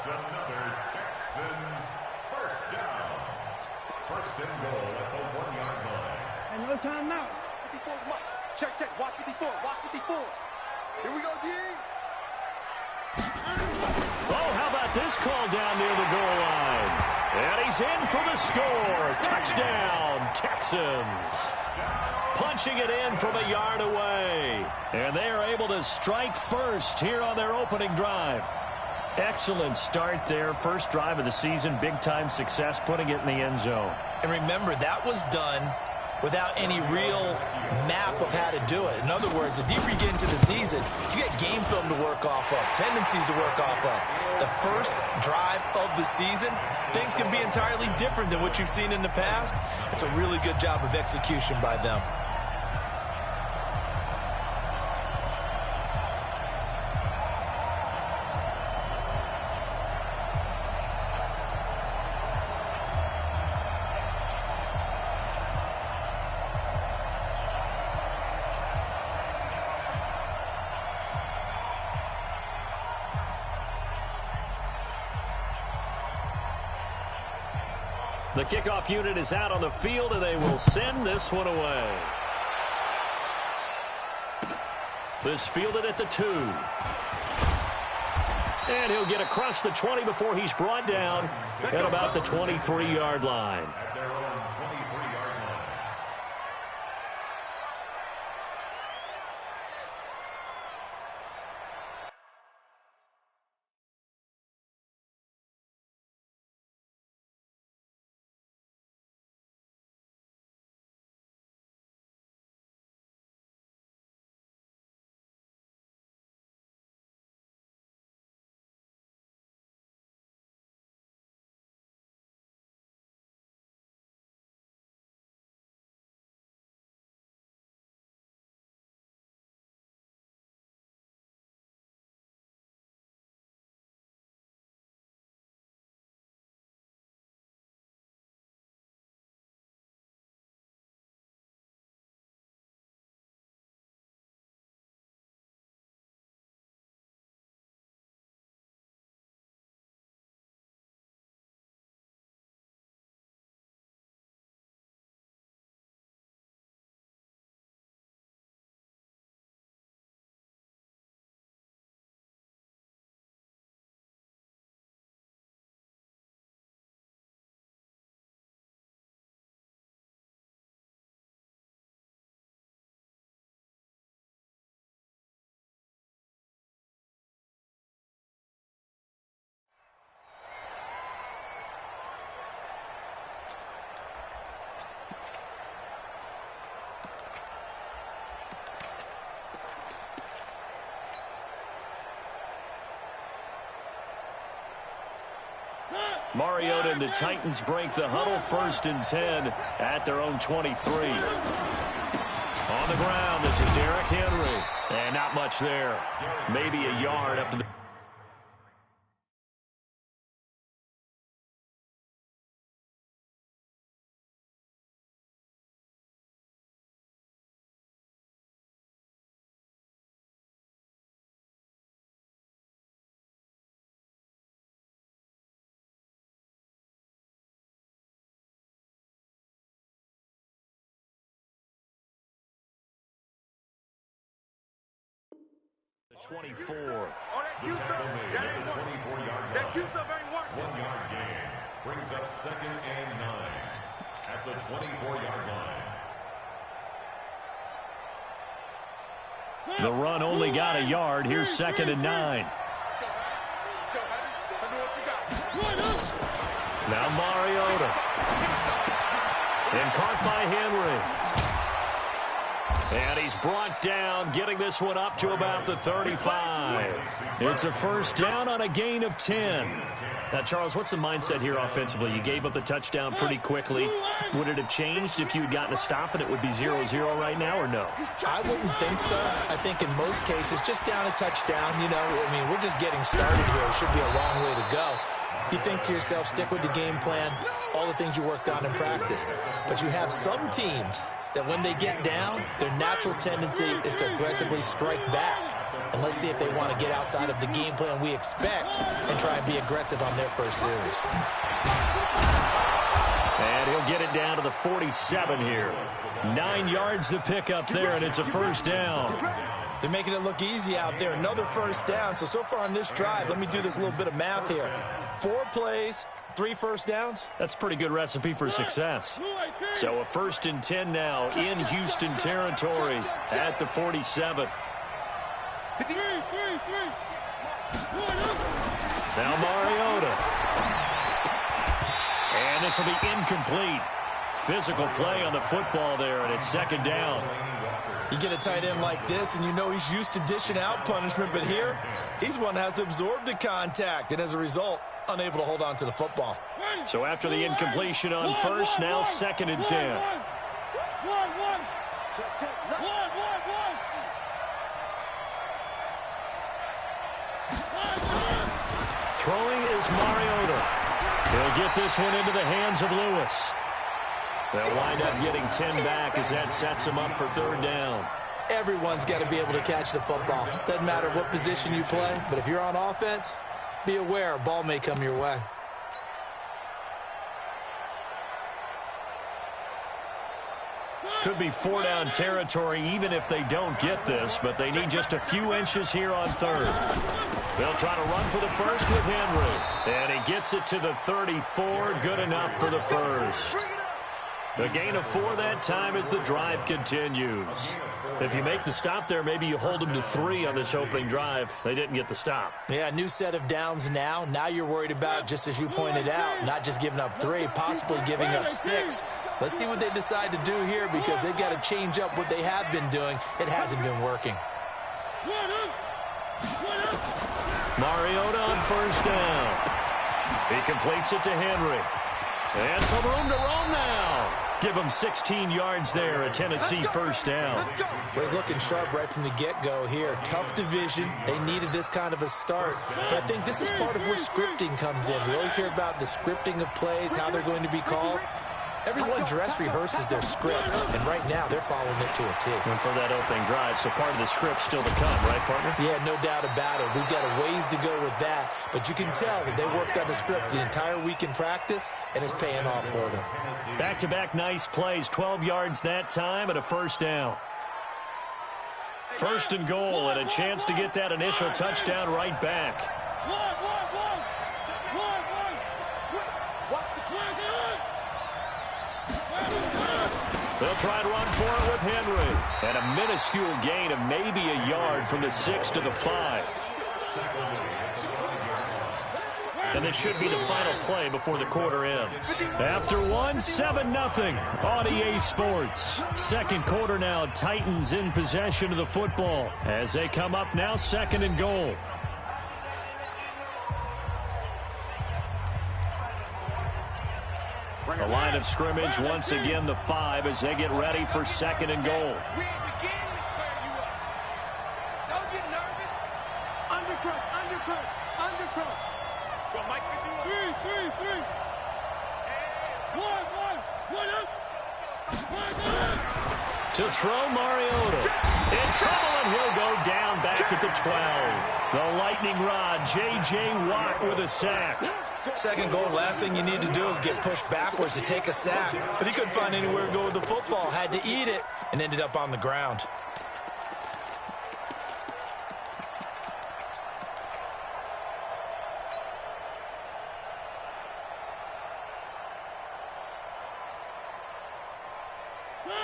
That's another Texans first down. First and goal at the 1-yard line. And no time now. 54, come on. Check, check. Watch 54. Watch 54. Here we go, D. Oh, how about this call down near the goal line? And he's in for the score. Touchdown, Texans. Punching it in from a yard away. And they are able to strike first here on their opening drive. Excellent start there. First drive of the season. Big-time success, putting it in the end zone. And remember, that was done without any real map of how to do it. In other words, the deeper you get into the season, you get game film to work off of, tendencies to work off of. The first drive of the season, things can be entirely different than what you've seen in the past. It's a really good job of execution by them. The kickoff unit is out on the field, and they will send this one away. This fielded at the 2. And he'll get across the 20 before he's brought down at about the 23-yard line. At their own 23-yard line. Mariota and the Titans break the huddle, 1st and 10 at their own 23. On the ground, this is Derrick Henry. And not much there. Maybe a yard up to the... The 24. Oh, that Q stuff, that ain't working. That Q stuff ain't working. 1-yard gain brings up 2nd and 9 at the 24-yard line. The run only got a yard. Here's 2nd and 9. Now Mariota. And caught by Henry. And he's brought down, getting this one up to about the 35. It's a first down on a gain of 10. Now, Charles, what's the mindset here offensively? You gave up the touchdown pretty quickly. Would it have changed if you had gotten a stop and it would be 0-0 right now, or no? I wouldn't think so. I think in most cases, just down a touchdown, you know, I mean, we're just getting started here. It should be a long way to go. You think to yourself, stick with the game plan, all the things you worked on in practice. But you have some teams that when they get down, their natural tendency is to aggressively strike back. And let's see if they want to get outside of the game plan we expect and try and be aggressive on their first series. And he'll get it down to the 47 here. 9 yards to pick up there, and it's a first down. They're making it look easy out there. Another first down. So far on this drive, let me do this little bit of math here. 4 plays, 3 first downs. That's a pretty good recipe for success. So a 1st and 10 now in Houston territory at the 47. Now Mariota. And this will be incomplete. Physical play on the football there, and it's 2nd down. You get a tight end like this, and you know he's used to dishing out punishment, but here, he's one that has to absorb the contact, and as a result, unable to hold on to the football. So after the incompletion on 1st, now 2nd and 10. Throwing is Mariota. He'll get this one into the hands of Lewis. They'll wind up getting 10 back as that sets them up for 3rd down. Everyone's got to be able to catch the football. Doesn't matter what position you play, but if you're on offense, be aware a ball may come your way. Could be 4-down territory even if they don't get this, but they need just a few inches here on 3rd. They'll try to run for the 1st with Henry. And he gets it to the 34. Good enough for the 1st. A gain of 4 that time as the drive continues. If you make the stop there, maybe you hold them to 3 on this opening drive. They didn't get the stop. Yeah, new set of downs now. Now you're worried about, just as you pointed out, not just giving up 3, possibly giving up 6. Let's see what they decide to do here because they've got to change up what they have been doing. It hasn't been working. Mariota on 1st down. He completes it to Henry. And some room to roam now. Give him 16 yards there, a Tennessee 1st down. Well, he's looking sharp right from the get-go here. Tough division. They needed this kind of a start. But I think this is part of where scripting comes in. We always hear about the scripting of plays, how they're going to be called. Everyone dress rehearses their script, and right now they're following it to a T. And for that opening drive, so part of the script still to come, right, partner? Yeah, no doubt about it. We've got a ways to go with that, but you can tell that they worked on the script the entire week in practice, and it's paying off for them. Back-to-back nice plays, 12 yards that time, and a 1st down. 1st and goal, and a chance to get that initial touchdown right back. They'll try and run for it with Henry. And a minuscule gain of maybe a yard from the 6 to the 5. And this should be the final play before the quarter ends. After 1, 7-0 on EA Sports. 2nd quarter now, Titans in possession of the football as they come up now 2nd and goal. The line of scrimmage, once again, the 5 as they get ready for 2nd and goal. We ain't beginning to clear you up. Don't get nervous. Undercut. Well, Mike, we do it. 3. One up. To throw Mariota. In trouble, and he'll go down back at the 12. The lightning rod, J.J. Watt with a sack. 2nd goal, last thing you need to do is get pushed backwards to take a sack. But he couldn't find anywhere to go with the football. Had to eat it and ended up on the ground.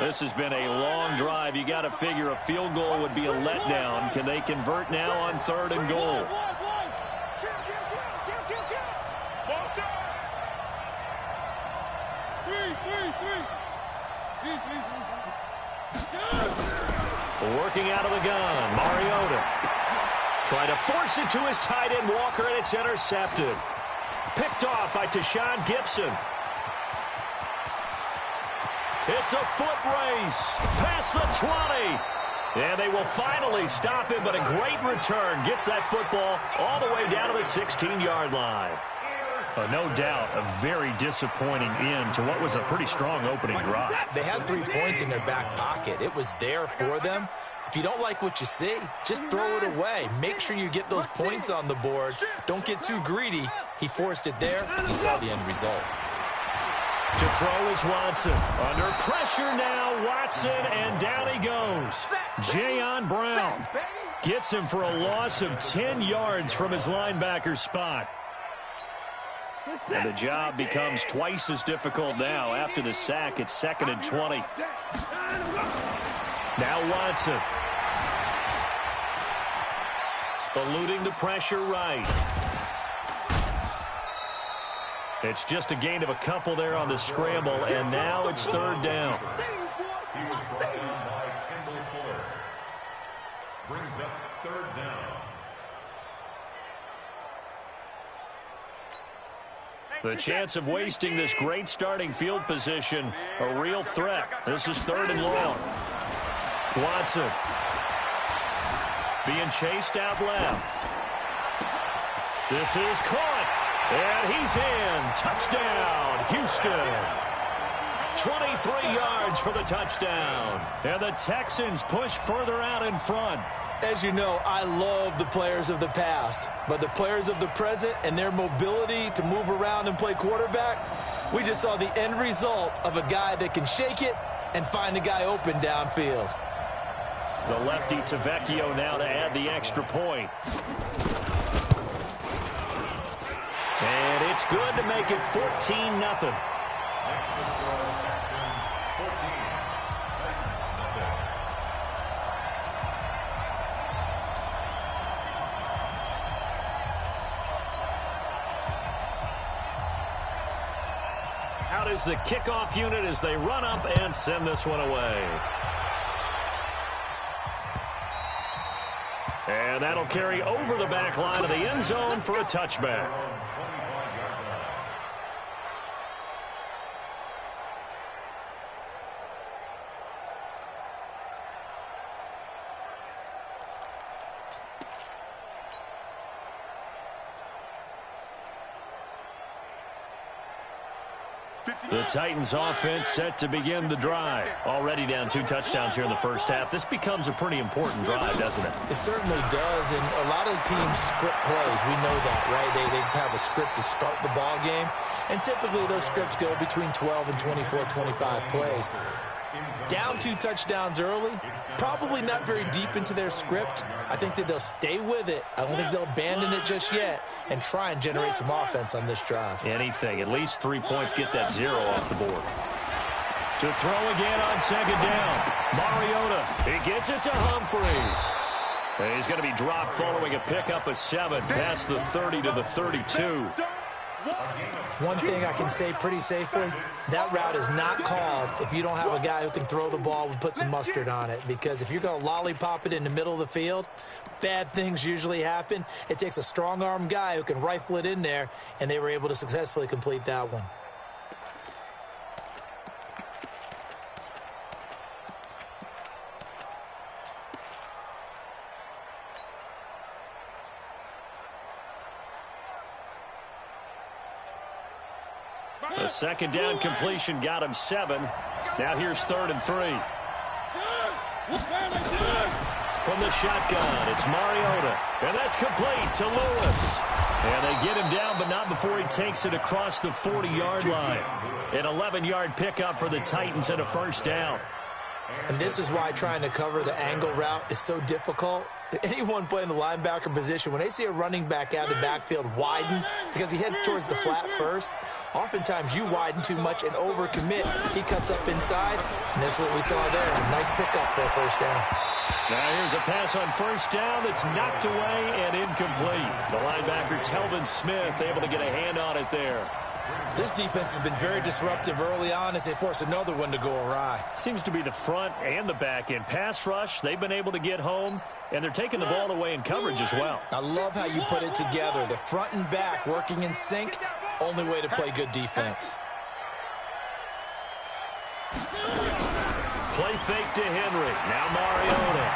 This has been a long drive. You got to figure a field goal would be a letdown. Can they convert now on 3rd and goal? Working out of the gun, Mariota. Trying to force it to his tight end, Walker, and it's intercepted. Picked off by Tashawn Gibson. It's a foot race past the 20. And they will finally stop him, but a great return. Gets that football all the way down to the 16-yard line. No doubt, a very disappointing end to what was a pretty strong opening drive. They had 3 points in their back pocket. It was there for them. If you don't like what you see, just throw it away. Make sure you get those points on the board. Don't get too greedy. He forced it there. You saw the end result. To throw is Watson. Under pressure now, Watson, and down he goes. Jayon Brown gets him for a loss of 10 yards from his linebacker spot. And the job becomes twice as difficult now after the sack. It's 2nd and 20. Now Watson. Eluding the pressure right. It's just a gain of a couple there on the scramble, and now it's 3rd down. He was brought down by Kendall Fuller. Brings up 3rd down. The chance of wasting this great starting field position, a real threat. This is 3rd and long. Watson being chased out left. This is caught, and he's in. Touchdown, Houston. 23 yards for the touchdown. And the Texans push further out in front. As you know, I love the players of the past, but the players of the present and their mobility to move around and play quarterback, we just saw the end result of a guy that can shake it and find a guy open downfield. The lefty Tavecchio now to add the extra point. And it's good to make it 14-0. Out is the kickoff unit as they run up and send this one away. And that'll carry over the back line of the end zone for a touchback. The Titans offense set to begin the drive. Already down 2 touchdowns here in the first half. This becomes a pretty important drive, doesn't it? It certainly does, and a lot of teams script plays. We know that, right? They have a script to start the ball game, and typically those scripts go between 12 and 24, 25 plays. Down 2 touchdowns early, probably not very deep into their script. I think that they'll stay with it. I don't think they'll abandon it just yet and try and generate some offense on this drive. Anything. At least 3 points, get that 0 off the board. To throw again on 2nd down. Mariota, he gets it to Humphries. And he's going to be dropped following a pickup of 7 past the 30 to the 32. One thing I can say pretty safely, that route is not called if you don't have a guy who can throw the ball and put some mustard on it. Because if you're going to lollipop it in the middle of the field, bad things usually happen. It takes a strong-arm guy who can rifle it in there, and they were able to successfully complete that one. The 2nd down completion got him 7. Now here's 3rd and 3. From the shotgun, it's Mariota. And that's complete to Lewis. And they get him down, but not before he takes it across the 40-yard line. An 11-yard pickup for the Titans and a 1st down. And this is why trying to cover the angle route is so difficult. Anyone playing the linebacker position, when they see a running back out of the backfield widen because he heads towards the flat first, oftentimes you widen too much and overcommit. He cuts up inside, and that's what we saw there. Nice pickup for a 1st down. Now here's a pass on 1st down that's knocked away and incomplete. The linebacker, Telvin Smith, able to get a hand on it there. This defense has been very disruptive early on as they force another one to go awry. Seems to be the front and the back end. Pass rush, they've been able to get home, and they're taking the ball away in coverage as well. I love how you put it together. The front and back working in sync, only way to play good defense. Play fake to Henry. Now Mariota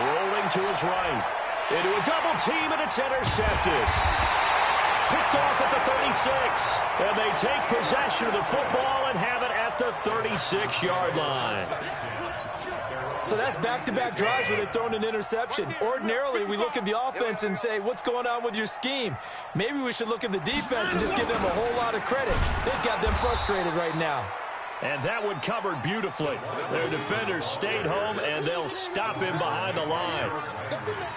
rolling to his right. Into a double team, and it's intercepted. Picked off at the 36. And they take possession of the football and have it at the 36-yard line. So that's back-to-back drives where they've thrown an interception. Ordinarily, we look at the offense and say, what's going on with your scheme? Maybe we should look at the defense and just give them a whole lot of credit. They've got them frustrated right now. And that one covered beautifully. Their defenders stayed home, and they'll stop him behind the line.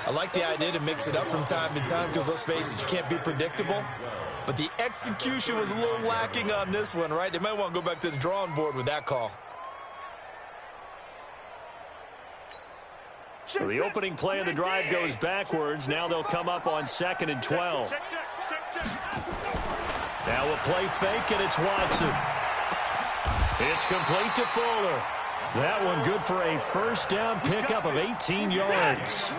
I like the idea to mix it up from time to time because, let's face it, you can't be predictable. But the execution was a little lacking on this one, right? They might want to go back to the drawing board with that call. So the opening play of the drive goes backwards. Now they'll come up on 2nd and 12. Now a play fake, and it's Watson. It's complete to Fuller. That one good for a first down pickup of 18 yards.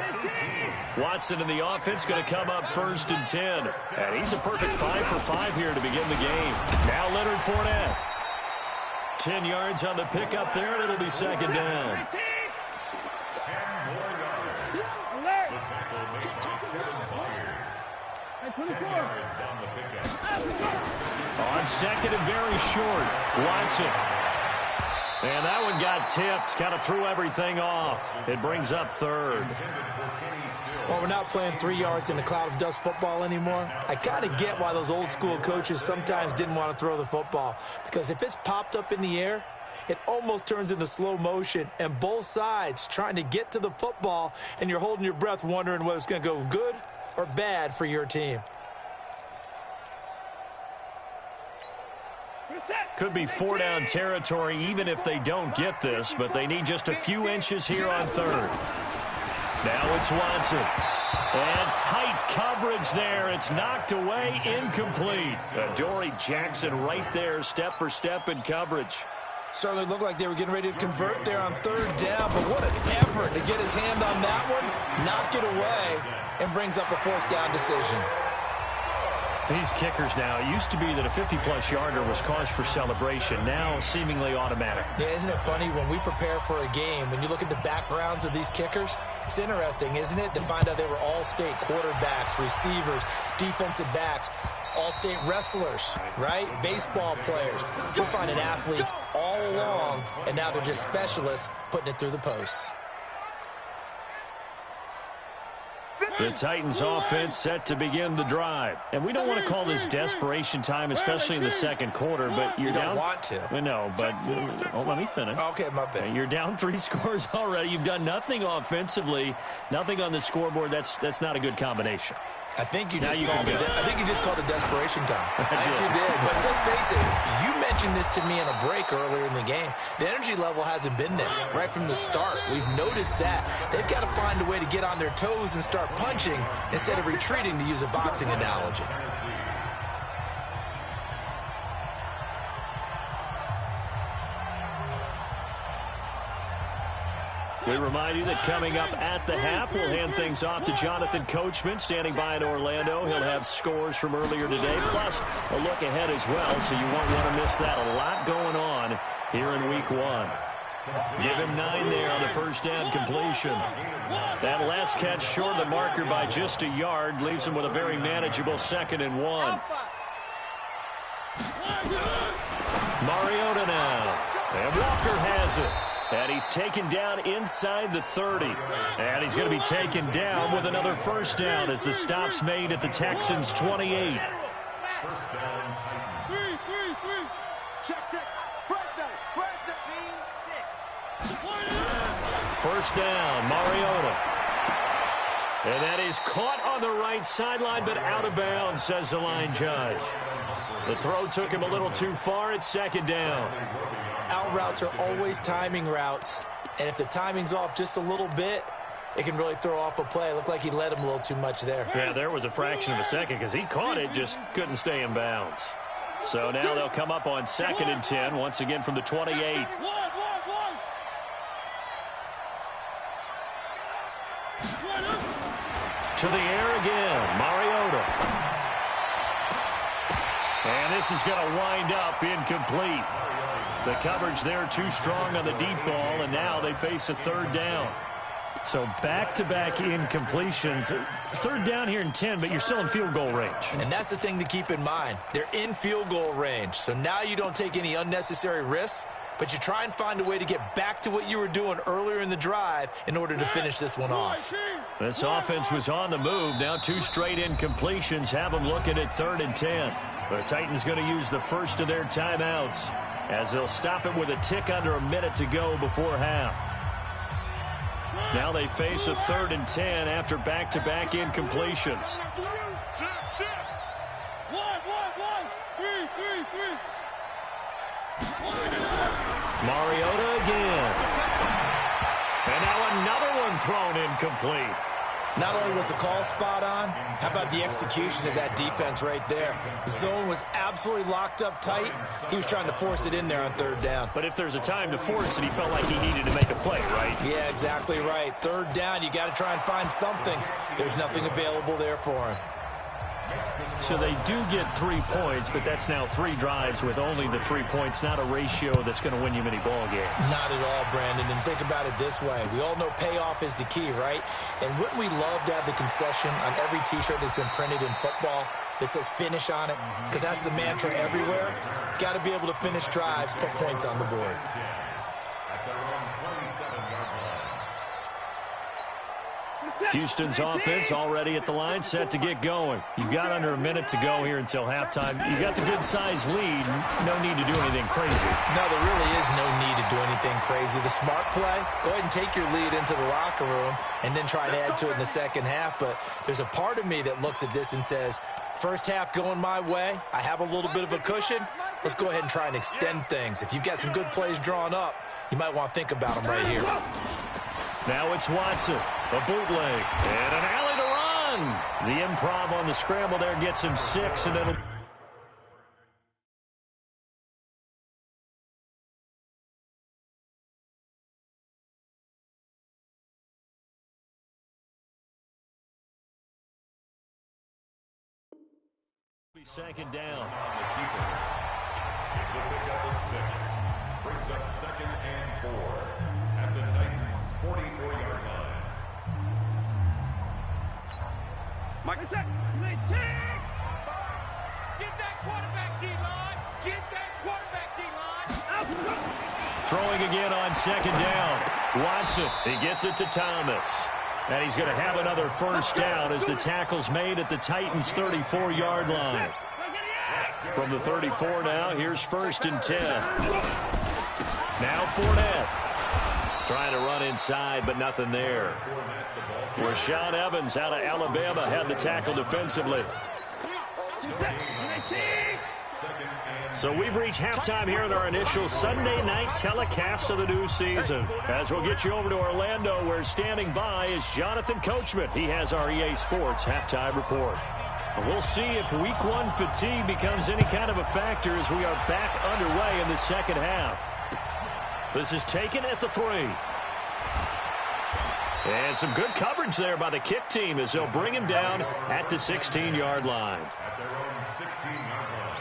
Watson in the offense going to come up 1st and 10. And he's a perfect 5 for 5 here to begin the game. Now Leonard Fournette. 10 yards on the pickup there, and it'll be 2nd down. On 2nd and very short, Watson. And that one got tipped, kind of threw everything off. It brings up 3rd. Well, we're not playing 3 yards in a cloud of dust football anymore. I kind of get why those old school coaches sometimes didn't want to throw the football. Because if it's popped up in the air, it almost turns into slow motion. And both sides trying to get to the football, and you're holding your breath wondering whether it's going to go good or bad for your team. Could be 4-down territory even if they don't get this, but they need just a few inches here on 3rd. Now it's Watson. And tight coverage there. It's knocked away, incomplete. Adoree Jackson right there, step for step in coverage. Certainly looked like they were getting ready to convert there on 3rd down, but what an effort to get his hand on that one, knock it away, and brings up a 4th down decision. These kickers now, it used to be that a 50-plus yarder was cause for celebration. Now, seemingly automatic. Yeah, isn't it funny when we prepare for a game, when you look at the backgrounds of these kickers, it's interesting, isn't it, to find out they were all-state quarterbacks, receivers, defensive backs, all-state wrestlers, right? Baseball players. We're finding athletes all along, and now they're just specialists putting it through the posts. The Titans offense set to begin the drive. And we don't want to call this desperation time, especially in the 2nd quarter, but you're down. You don't want to. I know, but let me finish. Okay, my bad. You're down 3 scores already. You've done nothing offensively, nothing on the scoreboard. That's not a good combination. I think you just called it desperation time. I think you did. But let's face it, you mentioned this to me in a break earlier in the game. The energy level hasn't been there right from the start. We've noticed that. They've got to find a way to get on their toes and start punching instead of retreating, to use a boxing analogy. We remind you that coming up at the half, we'll hand things off to Jonathan Coachman, standing by in Orlando. He'll have scores from earlier today, plus a look ahead as well, so you won't want to miss that. A lot going on here in Week 1. Give him 9 there on the first down completion. That last catch short of the marker by just a yard leaves him with a very manageable 2nd and 1. Mariota now. And Walker has it. And he's taken down inside the 30. And he's going to be taken down with another first down as the stop's made at the Texans' 28. First down, Mariota. And that is caught on the right sideline, but out of bounds, says the line judge. The throw took him a little too far. It's 2nd down. Out routes are always timing routes, and if the timing's off just a little bit, it can really throw off a play. It looked like he led him a little too much there. Yeah, there was a fraction of a second because he caught it, just couldn't stay in bounds. So now they'll come up on 2nd and 10, once again from the 28. To the air again, Mariota. And this is going to wind up incomplete. The coverage there too strong on the deep ball, and now they face a 3rd down. So back-to-back incompletions. 3rd down here in 10, but you're still in field goal range. And that's the thing to keep in mind. They're in field goal range. So now you don't take any unnecessary risks. but you try and find a way to get back to what you were doing earlier in the drive in order to finish this one off. This offense was on the move. Now 2 straight incompletions have them looking at 3rd and 10. The Titans going to use the first of their timeouts as they'll stop it with a tick under a minute to go before half. Now they face a 3rd and 10 after back-to-back incompletions. Mariota again. And now another one thrown incomplete. Not only was the call spot on, how about the execution of that defense right there? The zone was absolutely locked up tight. He was trying to force it in there on 3rd down. But if there's a time to force it, he felt like he needed to make a play, right? Yeah, exactly right. 3rd down, you got to try and find something. There's nothing available there for him. So they do get 3 points, but that's now 3 drives with only the 3 points, not a ratio that's going to win you many ball games. Not at all, Brandon. And think about it this way. We all know payoff is the key, right? And wouldn't we love to have the concession on every T-shirt that's been printed in football that says finish on it? Because that's the mantra everywhere. Got to be able to finish drives, put points on the board. Houston's offense already at the line, set to get going. You've got under a minute to go here until halftime. You got the good-sized lead. No need to do anything crazy. No, there really is no need to do anything crazy. The smart play, go ahead and take your lead into the locker room and then try and add to it in the second half. But there's a part of me that looks at this and says, first half going my way, I have a little bit of a cushion. Let's go ahead and try and extend things. If you've got some good plays drawn up, you might want to think about them right here. Now it's Watson, a bootleg, and an alley to run. The improv on the scramble there gets him 6, and it'll... Second down. It's a pickup of 6. Brings up 2nd and 4 at the Titans' 44-yard line. Mike, Get that quarterback D-line. Get that quarterback D-line. Throwing again on 2nd down. Watson, he gets it to Thomas. And he's going to have another first down as the tackle's made at the Titans' 34-yard line. From the 34 now, here's 1st and 10. Now Fournette. Trying to run inside, but nothing there. Rashaan Evans out of Alabama had the tackle defensively. So we've reached halftime here in our initial Sunday night telecast of the new season. As we'll get you over to Orlando, where standing by is Jonathan Coachman. He has our EA Sports halftime report. We'll see if week 1 fatigue becomes any kind of a factor as we are back underway in the second half. This is taken at the 3. And some good coverage there by the kick team as they'll bring him down at the 16-yard line. At their own 16-yard line.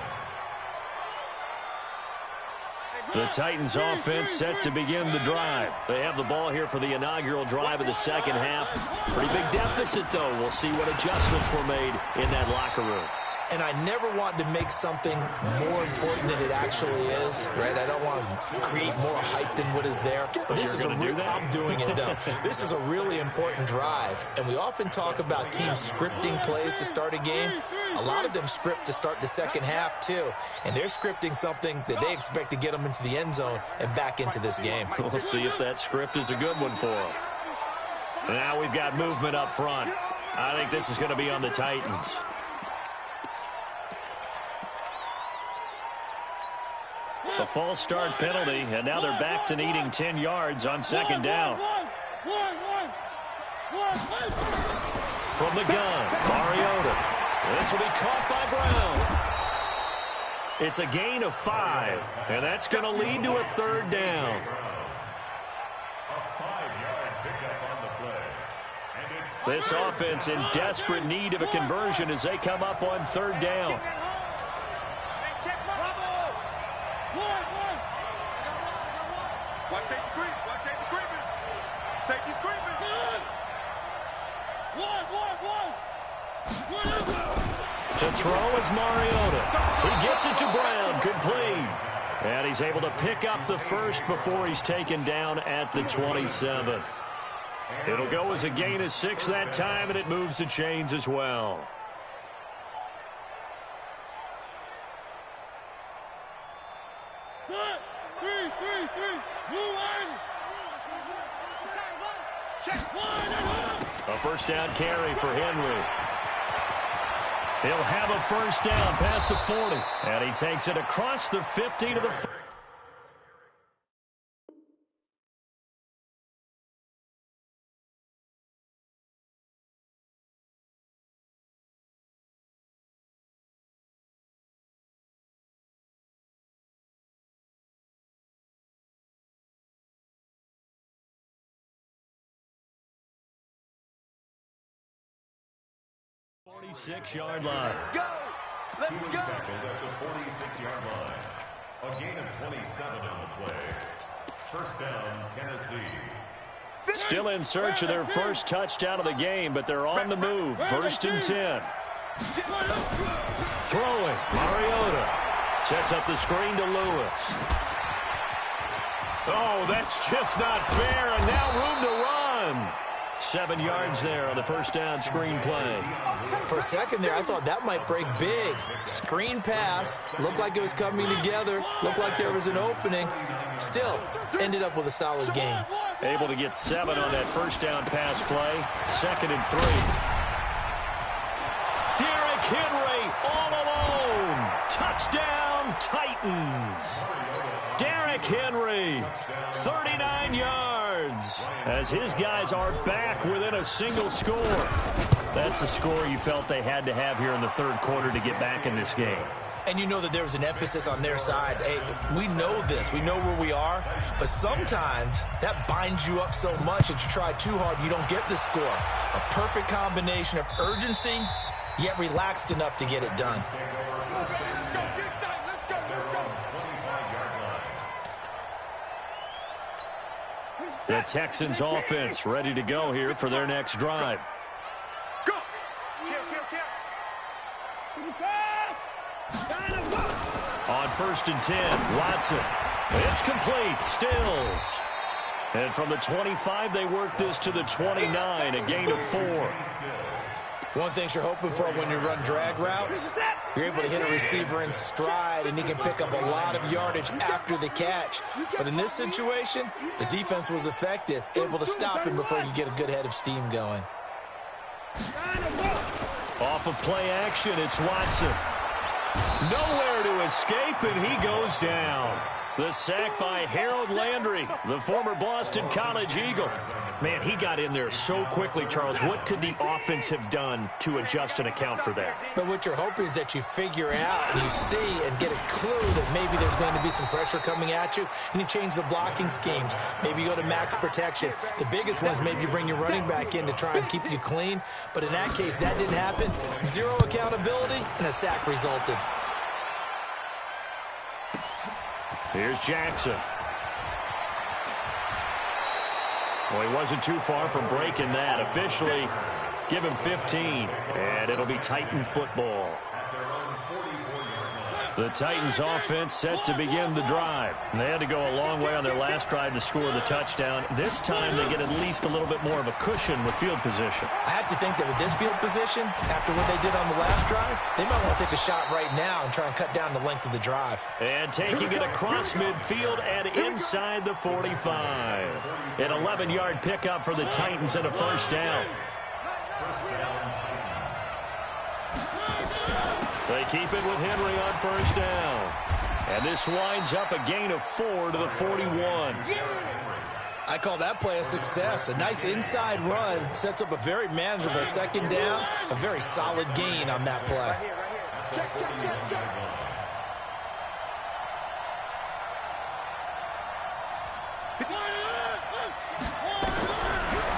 The Titans offense set to begin the drive. They have the ball here for the inaugural drive of the second half. Pretty big deficit, though. We'll see what adjustments were made in that locker room. And I never want to make something more important than it actually is, right? I don't want to create more hype than what is there. But this is I'm doing it, though. This is a really important drive. And we often talk about teams scripting plays to start a game. A lot of them script to start the second half, too. And they're scripting something that they expect to get them into the end zone and back into this game. We'll see if that script is a good one for them. Now we've got movement up front. I think this is going to be on the Titans. A false start penalty, and now they're back to needing 10 yards on second down. From the gun, Mariota. This will be caught by Brown. It's a gain of 5, and that's going to lead to a 3rd down. This offense in desperate need of a conversion as they come up on 3rd down. Watch safety creep. Watch safety creeping. Safety's creeping. To throw is Mariota. He gets it to Brown. Complete. And he's able to pick up the first before he's taken down at the 27. It'll go as a gain of 6 that time, and it moves the chains as well. A first down carry for Henry. He'll have a first down past the 40. And he takes it across the 50 to the 40. Yard line. Go! Let's He was go! tackled at the 46-yard line. A gain of 27 on the play. First down, Tennessee. Still in search of their first touchdown of the game, but they're on the move. First and 10. Throwing. Mariota sets up the screen to Lewis. Oh, that's just not fair, and now room to run. 7 yards there on the first down screen play. For a second there, I thought that might break big. Screen pass. Looked like it was coming together. Looked like there was an opening. Still, ended up with a solid gain. Able to get 7 on that first down pass play. 2nd and 3. Derrick Henry all alone. Touchdown, Titans. Derrick Henry, 39 yards. As his guys are back within a single score. That's a score you felt they had to have here in the third quarter to get back in this game. And you know that there was an emphasis on their side. Hey, we know this. We know where we are. But sometimes that binds you up so much that you try too hard, you don't get the score. A perfect combination of urgency, yet relaxed enough to get it done. The Texans offense ready to go here for their next drive. Go! On first and 10, Watson. It's complete. Stills. And from the 25, they work this to the 29, a gain of 4. One thing you're hoping for when you run drag routes, you're able to hit a receiver in stride, and he can pick up a lot of yardage after the catch. But in this situation, the defense was effective, able to stop him before you get a good head of steam going. Off of play action, it's Watson. Nowhere to escape, and he goes down. The sack by Harold Landry, the former Boston College Eagle. Man, he got in there so quickly, Charles. What could the offense have done to adjust and account for that? But what you're hoping is that you figure out and you see and get a clue that maybe there's going to be some pressure coming at you, and you change the blocking schemes. Maybe you go to max protection. The biggest one is maybe you bring your running back in to try and keep you clean. But in that case, that didn't happen. Zero accountability, and a sack resulted. Here's Jackson. Well, he wasn't too far from breaking that. Officially, give him 15, and it'll be Titan football. The Titans offense set to begin the drive. They had to go a long way on their last drive to score the touchdown. This time they get at least a little bit more of a cushion with field position. I have to think that with this field position, after what they did on the last drive, they might want to take a shot right now and try and cut down the length of the drive. And taking it across midfield and inside the 45. An 11-yard pickup for the Titans and a first down. They keep it with Henry on first down. And this winds up a gain of 4 to the 41. I call that play a success. A nice inside run sets up a very manageable second down. A very solid gain on that play. Check.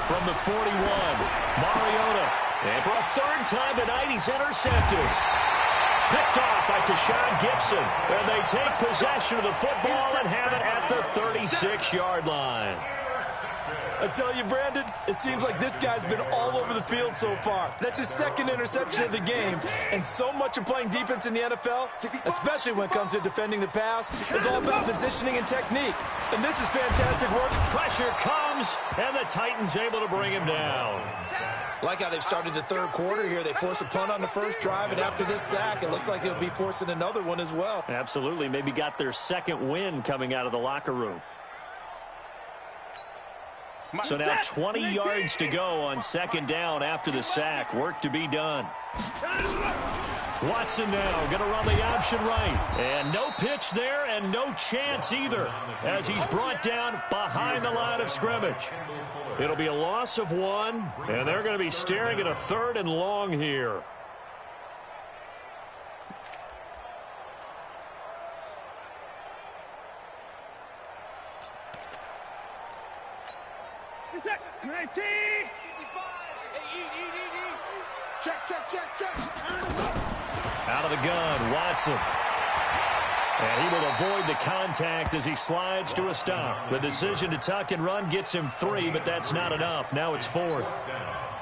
From the 41, Mariota. And for a third time tonight, he's intercepted. Picked off by Tashawn Gibson. And they take possession of the football and have it at the 36-yard line. I tell you, Brandon, it seems like this guy's been all over the field so far. That's his second interception of the game. And so much of playing defense in the NFL, especially when it comes to defending the pass, is all about positioning and technique. And this is fantastic work. Pressure comes, and the Titans able to bring him down. Like how they've started the third quarter here. They force a punt on the first drive, and after this sack, it looks like they'll be forcing another one as well. Absolutely. Maybe got their second win coming out of the locker room. So now 20 yards to go on second down after the sack. Work to be done. Watson now going to run the option right. And no pitch there and no chance either as he's brought down behind the line of scrimmage. It'll be a loss of one, and they're going to be staring at a third and long here. Check. Out of the gun, Watson. And he will avoid the contact as he slides to a stop. The decision to tuck and run gets him 3, but that's not enough. Now it's 4th.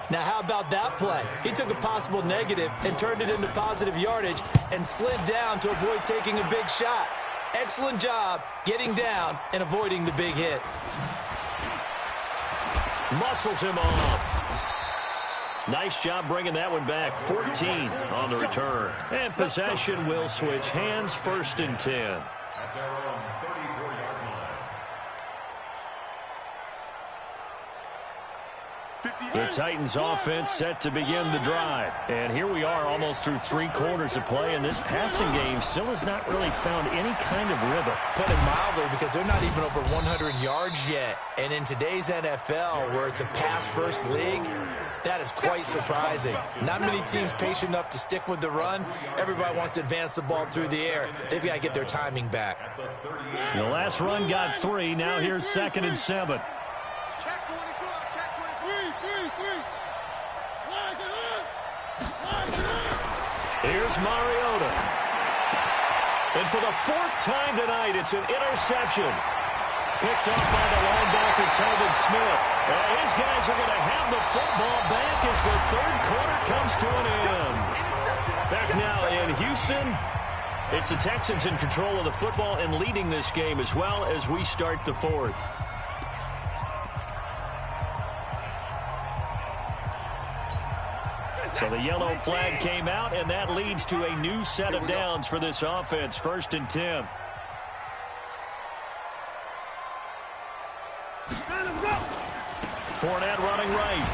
Now, how about that play? He took a possible negative and turned it into positive yardage and slid down to avoid taking a big shot. Excellent job getting down and avoiding the big hit. Muscles him off. Nice job bringing that one back. 14 on the return. And possession will switch hands, 1st and 10. At their own 34-yard line. The Titans offense set to begin the drive. And here we are almost through 3 quarters of play, and this passing game still has not really found any kind of rhythm. Put it mildly, because they're not even over 100 yards yet. And in today's NFL, where it's a pass-first league, that is quite surprising. Not many teams patient enough to stick with the run. Everybody wants to advance the ball through the air. They've got to get their timing back. The last run got 3. Now here's 2nd and 7. Here's Mariota. And for the 4th time tonight, it's an interception. Picked up by the linebacker, Telvin Smith. And his guys are going to have the football back as the 3rd quarter comes to an end. Back now in Houston, it's the Texans in control of the football and leading this game as well as we start the 4th. So the yellow flag came out, and that leads to a new set of downs for this offense. 1st and 10. Fournette running right.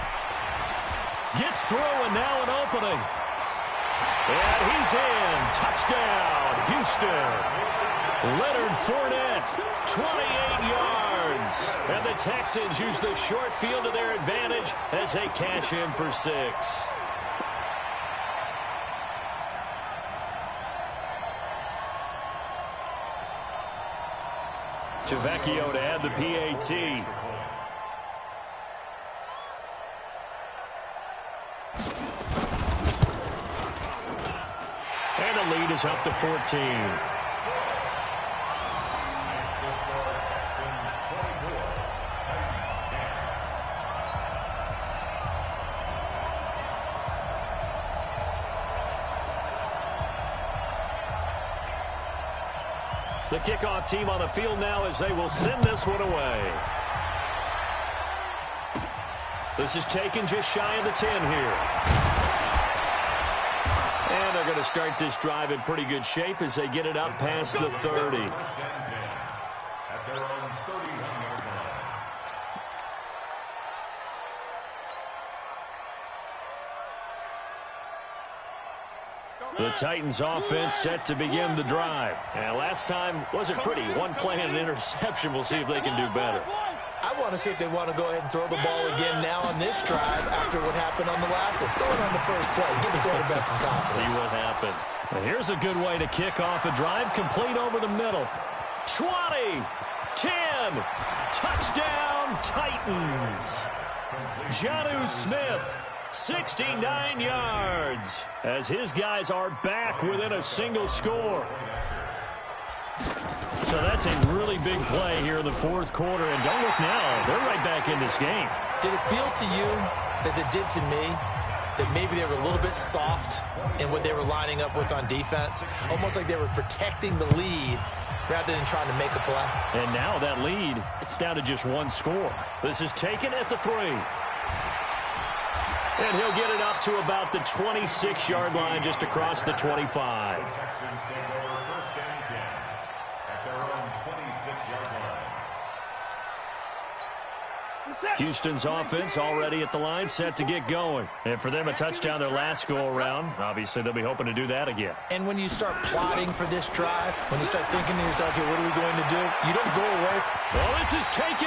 Gets through, and now an opening. And he's in. Touchdown, Houston. Leonard Fournette, 28 yards. And the Texans use the short field to their advantage as they cash in for 6. Tavecchio to add the PAT. And the lead is up to 14. The kickoff team on the field now as they will send this one away. This is taken just shy of the 10 here. And they're going to start this drive in pretty good shape as they get it up past the 30. At their own 31-yard line. The Titans offense set to begin the drive. And last time wasn't pretty. One play and an interception. We'll see if they can do better. I want to see if they want to go ahead and throw the ball again now on this drive after what happened on the last one. Throw it on the first play. Give the quarterback some confidence. See what happens. And here's a good way to kick off a drive, complete over the middle. 20, 10, touchdown Titans. Jonnu Smith, 69 yards, as his guys are back within a single score. So that's a really big play here in the fourth quarter. And don't look now. They're right back in this game. Did it feel to you, as it did to me, that maybe they were a little bit soft in what they were lining up with on defense? Almost like they were protecting the lead rather than trying to make a play. And now that lead, it's down to just one score. This is taken at the 3. And he'll get it up to about the 26-yard line, just across the 25. Texans take over first and 10 at their own 26-yard line. Houston's offense already at the line, set to get going. And for them, a touchdown their last go-around. Obviously, they'll be hoping to do that again. And when you start plotting for this drive, when you start thinking to yourself, okay, what are we going to do? You don't go away. Well, this is taken